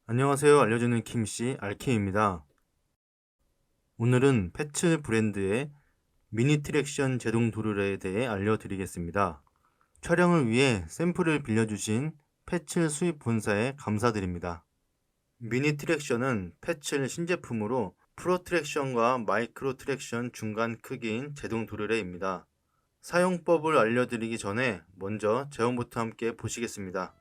안녕하세요. 알려주는 김씨 알킴입니다. 오늘은 패츠 브랜드의 미니 트랙션 제동 도르래에 대해 알려드리겠습니다. 촬영을 위해 샘플을 빌려주신 패츠 수입 본사에 감사드립니다. 미니 트랙션은 패츠 신제품으로 프로 트랙션과 마이크로 트랙션 중간 크기인 제동 도르래입니다. 사용법을 알려드리기 전에 먼저 제형부터 함께 보시겠습니다.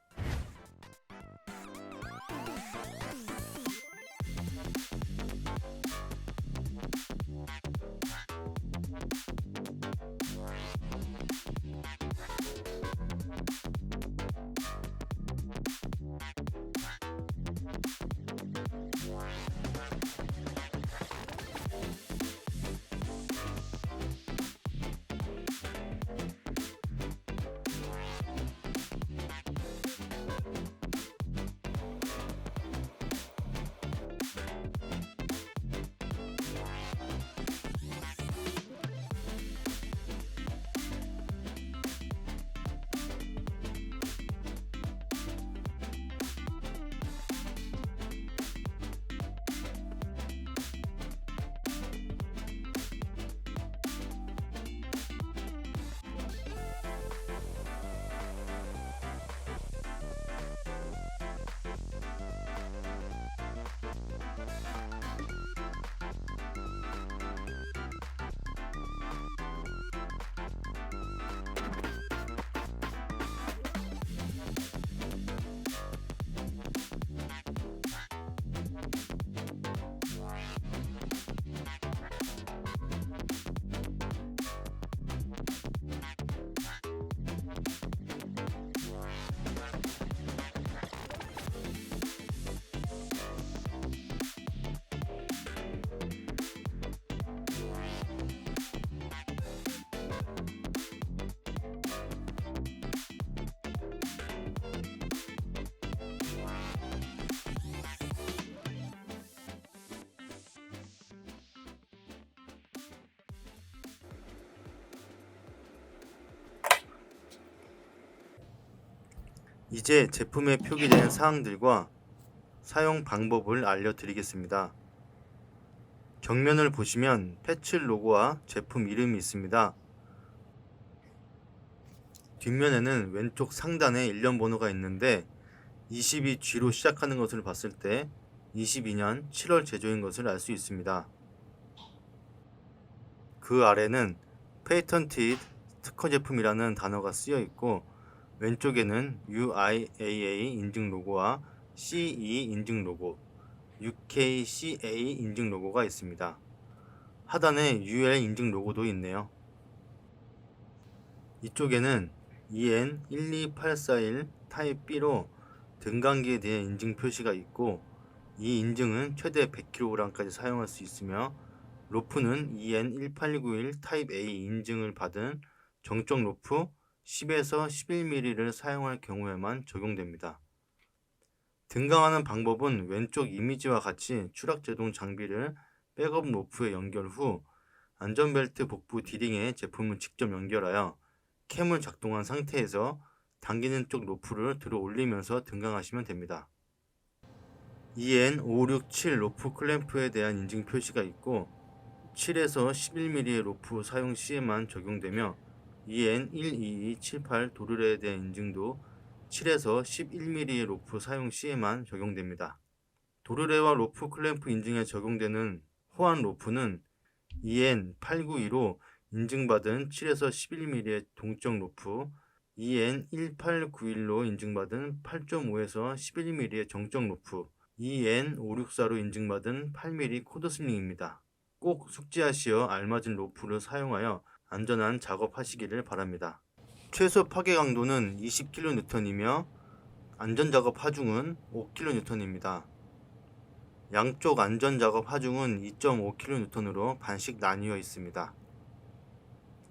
이제 제품에 표기된 사항들과 사용 방법을 알려드리겠습니다. 격면을 보시면 패츠 로고와 제품 이름이 있습니다. 뒷면에는 왼쪽 상단에 일련 번호가 있는데 22G로 시작하는 것을 봤을 때 22년 7월 제조인 것을 알 수 있습니다. 그 아래는 페이턴티드 특허 제품이라는 단어가 쓰여 있고 왼쪽에는 UIAA 인증 로고와 CE 인증 로고, UKCA 인증 로고가 있습니다. 하단에 UL 인증 로고도 있네요. 이쪽에는 EN12841 타입 B로 등간기에 대해 인증 표시가 있고 이 인증은 최대 100kg까지 사용할 수 있으며 로프는 EN1891 타입 A 인증을 받은 정적 로프 10에서 11mm를 사용할 경우에만 적용됩니다. 등강하는 방법은 왼쪽 이미지와 같이 추락제동 장비를 백업 로프에 연결 후 안전벨트 복부 디링에 제품을 직접 연결하여 캠을 작동한 상태에서 당기는 쪽 로프를 들어 올리면서 등강하시면 됩니다. EN567 로프 클램프에 대한 인증 표시가 있고 7에서 11mm의 로프 사용 시에만 적용되며 EN12278 도르래에 대한 인증도 7에서 11mm의 로프 사용 시에만 적용됩니다. 도르래와 로프 클램프 인증에 적용되는 호환 로프는 EN892로 인증받은 7에서 11mm의 동적 로프, EN1891로 인증받은 8.5에서 11mm의 정적 로프, EN564로 인증받은 8mm 코드 슬링입니다. 꼭 숙지하시어 알맞은 로프를 사용하여 안전한 작업하시기를 바랍니다. 최소 파괴 강도는 20kN이며 안전작업 하중은 5kN입니다. 양쪽 안전작업 하중은 2.5kN으로 반씩 나뉘어 있습니다.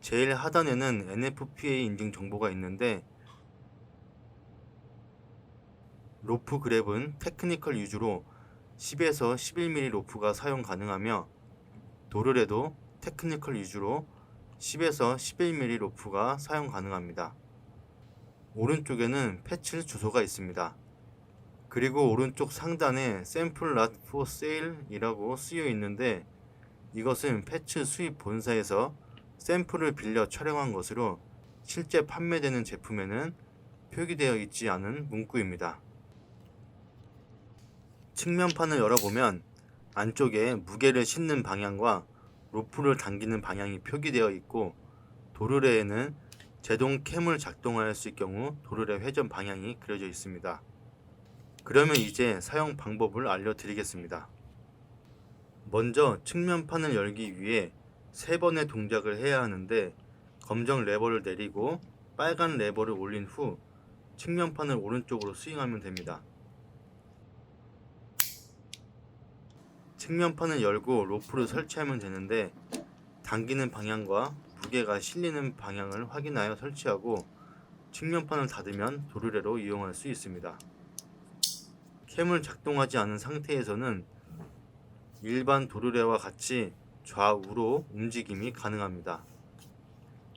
제일 하단에는 NFPA 인증 정보가 있는데 로프 그랩은 테크니컬 유주로 10에서 11mm 로프가 사용 가능하며 도르래도 테크니컬 유주로 10에서 11mm 로프가 사용 가능합니다. 오른쪽에는 패치 주소가 있습니다. 그리고 오른쪽 상단에 Sample Not for Sale 이라고 쓰여 있는데, 이것은 패치 수입 본사에서 샘플을 빌려 촬영한 것으로 실제 판매되는 제품에는 표기되어 있지 않은 문구입니다. 측면판을 열어보면 안쪽에 무게를 싣는 방향과 로프를 당기는 방향이 표기되어 있고, 도르래에는 제동 캠을 작동하였을 경우 도르래 회전 방향이 그려져 있습니다. 그러면 이제 사용 방법을 알려드리겠습니다. 먼저 측면판을 열기 위해 3번의 동작을 해야 하는데, 검정 레버를 내리고 빨간 레버를 올린 후 측면판을 오른쪽으로 스윙하면 됩니다. 측면판을 열고 로프를 설치하면 되는데, 당기는 방향과 무게가 실리는 방향을 확인하여 설치하고 측면판을 닫으면 도르래로 이용할 수 있습니다. 캠을 작동하지 않은 상태에서는 일반 도르래와 같이 좌우로 움직임이 가능합니다.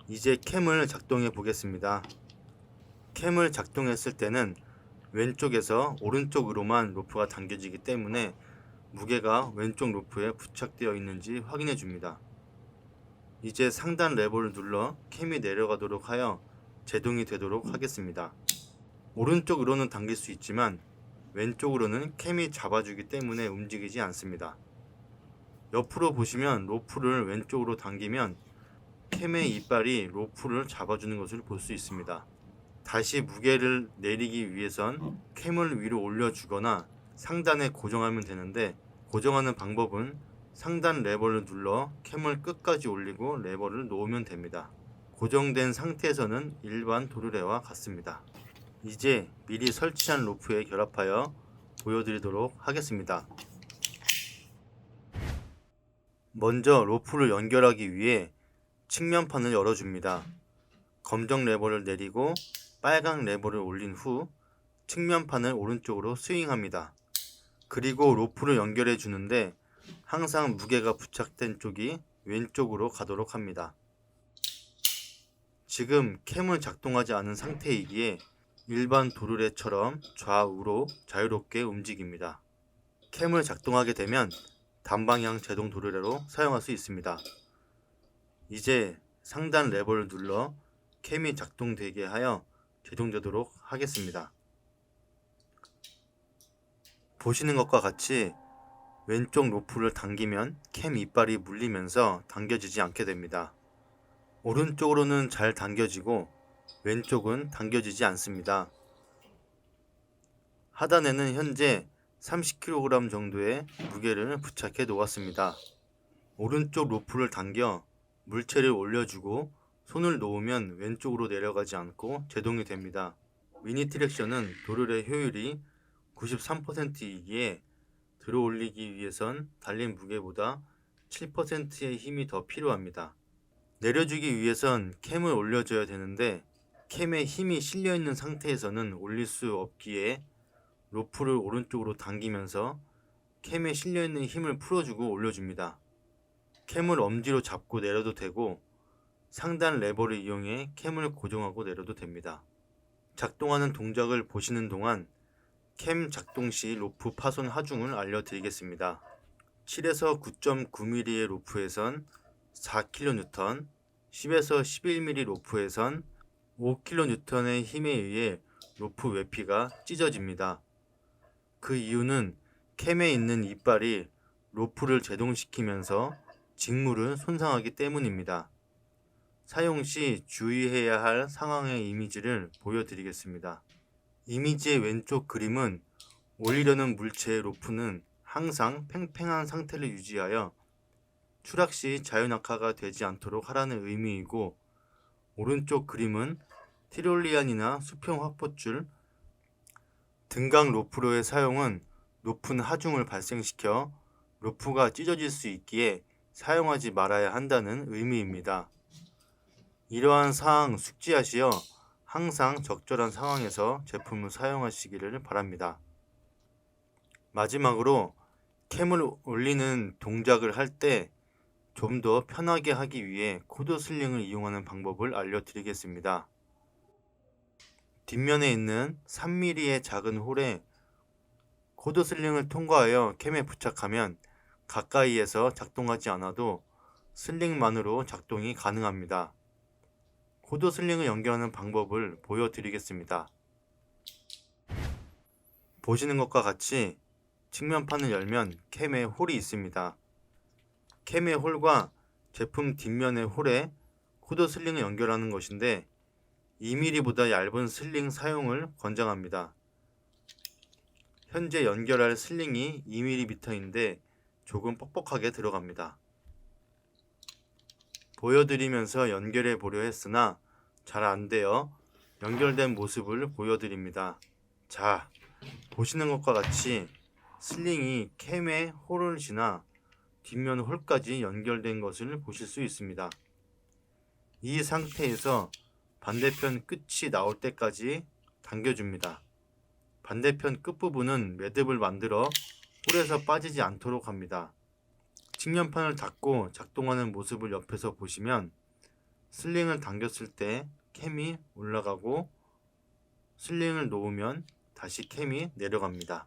이제 캠을 작동해 보겠습니다. 캠을 작동했을 때는 왼쪽에서 오른쪽으로만 로프가 당겨지기 때문에 무게가 왼쪽 로프에 부착되어 있는지 확인해 줍니다. 이제 상단 레버를 눌러 캠이 내려가도록 하여 제동이 되도록 하겠습니다. 오른쪽으로는 당길 수 있지만 왼쪽으로는 캠이 잡아주기 때문에 움직이지 않습니다. 옆으로 보시면 로프를 왼쪽으로 당기면 캠의 이빨이 로프를 잡아주는 것을 볼 수 있습니다. 다시 무게를 내리기 위해선 캠을 위로 올려주거나 상단에 고정하면 되는데, 고정하는 방법은 상단 레버를 눌러 캠을 끝까지 올리고 레버를 놓으면 됩니다. 고정된 상태에서는 일반 도르래와 같습니다. 이제 미리 설치한 로프에 결합하여 보여드리도록 하겠습니다. 먼저 로프를 연결하기 위해 측면판을 열어줍니다. 검정 레버를 내리고 빨강 레버를 올린 후 측면판을 오른쪽으로 스윙합니다. 그리고 로프를 연결해 주는데 항상 무게가 부착된 쪽이 왼쪽으로 가도록 합니다. 지금 캠은 작동하지 않은 상태이기에 일반 도르래처럼 좌우로 자유롭게 움직입니다. 캠을 작동하게 되면 단방향 제동 도르래로 사용할 수 있습니다. 이제 상단 레버를 눌러 캠이 작동되게 하여 제동되도록 하겠습니다. 보시는 것과 같이 왼쪽 로프를 당기면 캠 이빨이 물리면서 당겨지지 않게 됩니다. 오른쪽으로는 잘 당겨지고 왼쪽은 당겨지지 않습니다. 하단에는 현재 30kg 정도의 무게를 부착해 놓았습니다. 오른쪽 로프를 당겨 물체를 올려주고 손을 놓으면 왼쪽으로 내려가지 않고 제동이 됩니다. 미니 트랙션은 도르래 효율이 93%이기에 들어 올리기 위해선 달린 무게보다 7%의 힘이 더 필요합니다. 내려주기 위해선 캠을 올려줘야 되는데, 캠에 힘이 실려 있는 상태에서는 올릴 수 없기에 로프를 오른쪽으로 당기면서 캠에 실려 있는 힘을 풀어주고 올려줍니다. 캠을 엄지로 잡고 내려도 되고 상단 레버를 이용해 캠을 고정하고 내려도 됩니다. 작동하는 동작을 보시는 동안 캠 작동 시 로프 파손 하중을 알려드리겠습니다. 7에서 9.9mm의 로프에선 4kN, 10에서 11mm 로프에선 5kN의 힘에 의해 로프 외피가 찢어집니다. 그 이유는 캠에 있는 이빨이 로프를 제동시키면서 직물을 손상하기 때문입니다. 사용 시 주의해야 할 상황의 이미지를 보여드리겠습니다. 이미지의 왼쪽 그림은 올리려는 물체의 로프는 항상 팽팽한 상태를 유지하여 추락 시 자유낙하가 되지 않도록 하라는 의미이고, 오른쪽 그림은 티롤리안이나 수평 확보줄, 등강 로프로의 사용은 높은 하중을 발생시켜 로프가 찢어질 수 있기에 사용하지 말아야 한다는 의미입니다. 이러한 사항 숙지하시어 항상 적절한 상황에서 제품을 사용하시기를 바랍니다. 마지막으로 캠을 올리는 동작을 할 때 좀 더 편하게 하기 위해 코드 슬링을 이용하는 방법을 알려드리겠습니다. 뒷면에 있는 3mm의 작은 홀에 코드 슬링을 통과하여 캠에 부착하면 가까이에서 작동하지 않아도 슬링만으로 작동이 가능합니다. 코드 슬링을 연결하는 방법을 보여드리겠습니다. 보시는 것과 같이 측면판을 열면 캠에 홀이 있습니다. 캠의 홀과 제품 뒷면의 홀에 코드 슬링을 연결하는 것인데 2mm보다 얇은 슬링 사용을 권장합니다. 현재 연결할 슬링이 2mm인데 조금 뻑뻑하게 들어갑니다. 보여드리면서 연결해 보려 했으나 잘 안되어 연결된 모습을 보여드립니다. 자, 보시는 것과 같이 슬링이 캠의 홀을 지나 뒷면 홀까지 연결된 것을 보실 수 있습니다. 이 상태에서 반대편 끝이 나올 때까지 당겨줍니다. 반대편 끝부분은 매듭을 만들어 홀에서 빠지지 않도록 합니다. 측면판을 닫고 작동하는 모습을 옆에서 보시면 슬링을 당겼을 때 캠이 올라가고 슬링을 놓으면 다시 캠이 내려갑니다.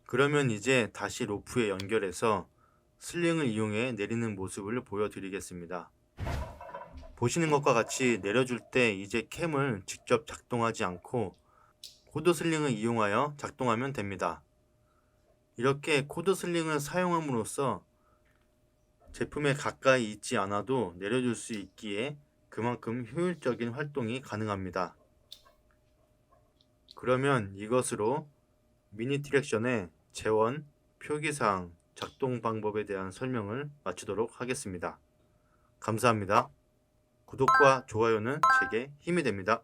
그러면 이제 다시 로프에 연결해서 슬링을 이용해 내리는 모습을 보여드리겠습니다. 보시는 것과 같이 내려줄 때 이제 캠을 직접 작동하지 않고 코드 슬링을 이용하여 작동하면 됩니다. 이렇게 코드 슬링을 사용함으로써 제품에 가까이 있지 않아도 내려줄 수 있기에 그만큼 효율적인 활동이 가능합니다. 그러면 이것으로 미니 트랙션의 재원, 표기사항, 작동 방법에 대한 설명을 마치도록 하겠습니다. 감사합니다. 구독과 좋아요는 제게 힘이 됩니다.